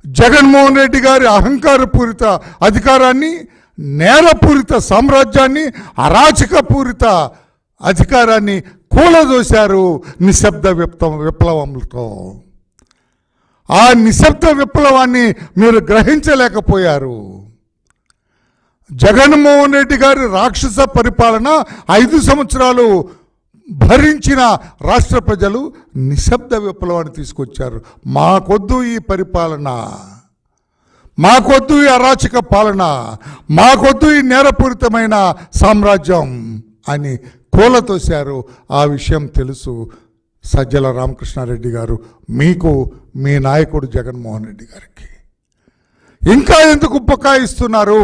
జగన్మోహన్ రెడ్డి గారి అహంకారపూరిత అధికారాన్ని, నేరపూరిత సామ్రాజ్యాన్ని, అరాచకపూరిత అధికారాన్ని కూలదోశారు నిశ్శబ్ద విప్లవంతో. ఆ నిశ్శబ్ద విప్లవాన్ని మీరు గ్రహించలేకపోయారు. జగన్మోహన్ రెడ్డి గారి రాక్షస పరిపాలన 5 సంవత్సరాలు భరించిన రాష్ట్ర ప్రజలు నిశ్శబ్ద విప్లవాన్ని తీసుకొచ్చారు. మాకొద్దు ఈ పరిపాలన, మాకొద్దు ఈ అరాచక పాలన, మాకొద్దు ఈ నేరపూరితమైన సామ్రాజ్యం అని కూలతోశారు. ఆ విషయం తెలుసు సజ్జల రామకృష్ణారెడ్డి గారు మీకు, మీ నాయకుడు జగన్మోహన్ రెడ్డి గారికి. ఇంకా ఎందుకు బుకాయిస్తున్నారు?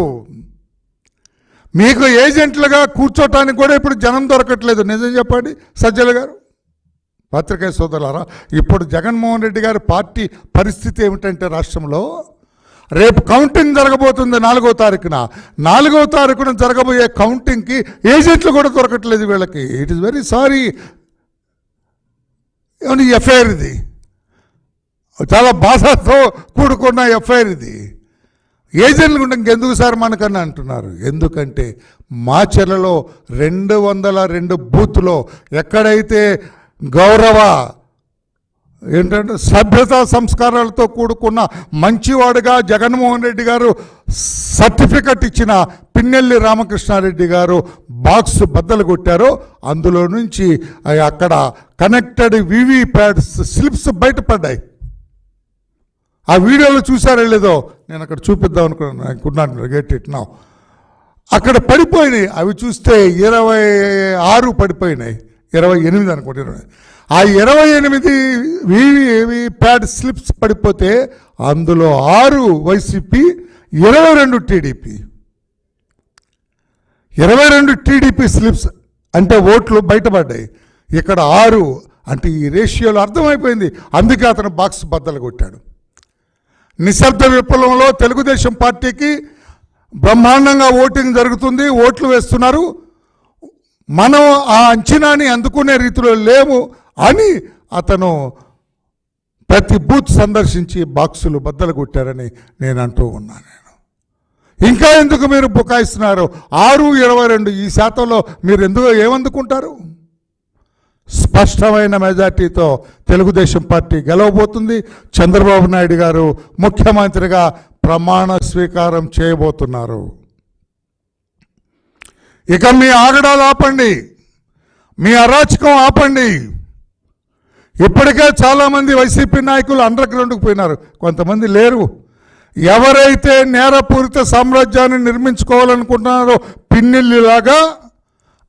మీకు ఏజెంట్లుగా కూర్చోటానికి కూడా ఇప్పుడు జనం దొరకట్లేదు. నిజం చెప్పండి సజ్జల గారు, పత్రికా సోదరులారా. ఇప్పుడు జగన్మోహన్ రెడ్డి గారి పార్టీ పరిస్థితి ఏమిటంటే రాష్ట్రంలో రేపు కౌంటింగ్ జరగబోతుంది 4వ తారీఖున. 4వ తారీఖున జరగబోయే కౌంటింగ్కి ఏజెంట్లు కూడా దొరకట్లేదు వీళ్ళకి. It is very sorry. ఈ ఎఫ్ఐఆర్ ఇది చాలా బాధతో కూడుకున్న ఎఫ్ఐఆర్ ఇది. ఏజెంట్లు కూడా ఇంకెందుకు సార్ మనకన్నా అంటున్నారు. ఎందుకంటే మాచర్లలో 202 బూత్లో ఎక్కడైతే గౌరవ ఏంటంటే సభ్యతా సంస్కారాలతో కూడుకున్న మంచివాడుగా జగన్మోహన్ రెడ్డి గారు సర్టిఫికెట్ ఇచ్చిన పిన్నెల్లి రామకృష్ణారెడ్డి గారు బాక్స్ బద్దలు కొట్టారో అందులో నుంచి అక్కడ కనెక్టెడ్ వివిప్యాట్ స్లిప్స్ బయటపడ్డాయి. ఆ వీడియోలో చూసారో లేదో, నేను అక్కడ చూపిద్దాం అనుకున్నాను. Get it now. అక్కడ పడిపోయినాయి. అవి చూస్తే 26 పడిపోయినాయి, 28 అనుకుంటున్నాను. ఆ 28 వివిప్యాట్ స్లిప్స్ పడిపోతే అందులో 6 వైసీపీ, 22 టీడీపీ. 22 టీడీపీ స్లిప్స్ అంటే ఓట్లు బయటపడ్డాయి. ఇక్కడ 6 అంటే ఈ రేషియోలో అర్థమైపోయింది. అందుకే అతను బాక్స్ బద్దలు కొట్టాడు. నిశ్శబ్ద విప్లవంలో తెలుగుదేశం పార్టీకి బ్రహ్మాండంగా ఓటింగ్ జరుగుతుంది, ఓట్లు వేస్తున్నారు. మనం ఆ అంచనాని అందుకునే రీతిలో లేము అని అతను ప్రతి బూత్ సందర్శించి బాక్సులు బద్దలు కొట్టారని నేను అంటూ ఉన్నాను. ఇంకా ఎందుకు మీరు బుకాయిస్తున్నారు? 6-22 ఈ శాతంలో మీరు ఎందుకు ఏమందుకుంటారు? స్పష్టమైన మెజార్టీతో తెలుగుదేశం పార్టీ గెలవబోతుంది. చంద్రబాబు నాయుడు గారు ముఖ్యమంత్రిగా ప్రమాణ స్వీకారం చేయబోతున్నారు. ఇక మీ ఆగడాలు ఆపండి, మీ అరాచకం ఆపండి. ఇప్పటికే చాలామంది వైసీపీ నాయకులు అండర్ గ్రౌండ్కి పోయినారు, కొంతమంది లేరు. ఎవరైతే నేరపూరిత సామ్రాజ్యాన్ని నిర్మించుకోవాలనుకుంటున్నారో పిన్నెల్లిలాగా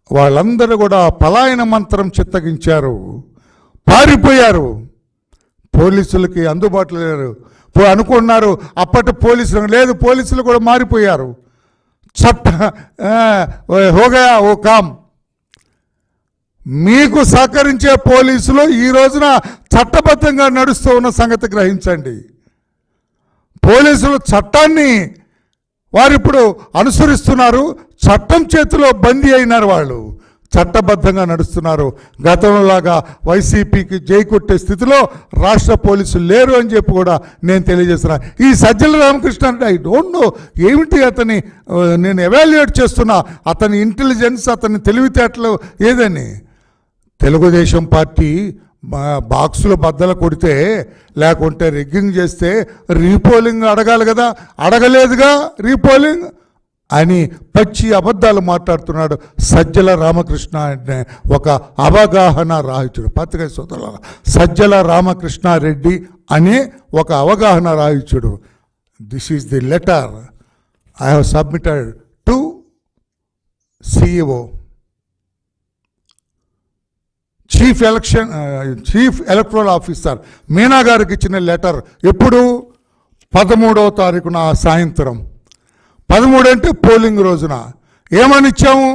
వాళ్ళందరూ కూడా పలాయన మంత్రం చిత్తగించారు, పారిపోయారు. పోలీసులకి అందుబాటులో లేరు అనుకున్నారు. అప్పటి పోలీసులు లేదు, పోలీసులు కూడా మారిపోయారు. హోగయా ఓ కామ్. మీకు సహకరించే పోలీసులు ఈ రోజున చట్టబద్ధంగా నడుస్తూ ఉన్న సంగతి గ్రహించండి. పోలీసులు చట్టాన్ని వారిప్పుడు అనుసరిస్తున్నారు. చట్టం చేతిలో బందీ అయినారు, వాళ్ళు చట్టబద్ధంగా నడుస్తున్నారు. గతంలోలాగా వైసీపీకి జై కొట్టే స్థితిలో రాష్ట్ర పోలీసులు లేరు అని చెప్పి కూడా నేను తెలియజేస్తున్నా. ఈ సజ్జల రామకృష్ణ అంటే ఐ డోంట్ నో ఏమిటి అతని, నేను ఎవాల్యుయేట్ చేస్తున్నా అతని ఇంటెలిజెన్స్, అతని తెలివితేటలు ఏదని. తెలుగుదేశం పార్టీ బాక్సులు బద్దలు కొడితే లేకుంటే రిగ్గింగ్ చేస్తే రీపోలింగ్ అడగాలి కదా, అడగలేదుగా రీపోలింగ్ అని పచ్చి అబద్ధాలు మాట్లాడుతున్నాడు సజ్జల రామకృష్ణ అనే ఒక అవగాహన రాహిత్యుడు. పత్రికా సోదరుల సజ్జల రామకృష్ణారెడ్డి అనే ఒక అవగాహన రాహిత్యుడు. This is the letter I have submitted to CEO, chief electoral officer Meena గారికి ఇచ్చిన లెటర్. ఎప్పుడు? 13వ తారీఖున సాయంత్రం. 13 అంటే పోలింగ్ రోజున. ఏమని ఇచ్చాము?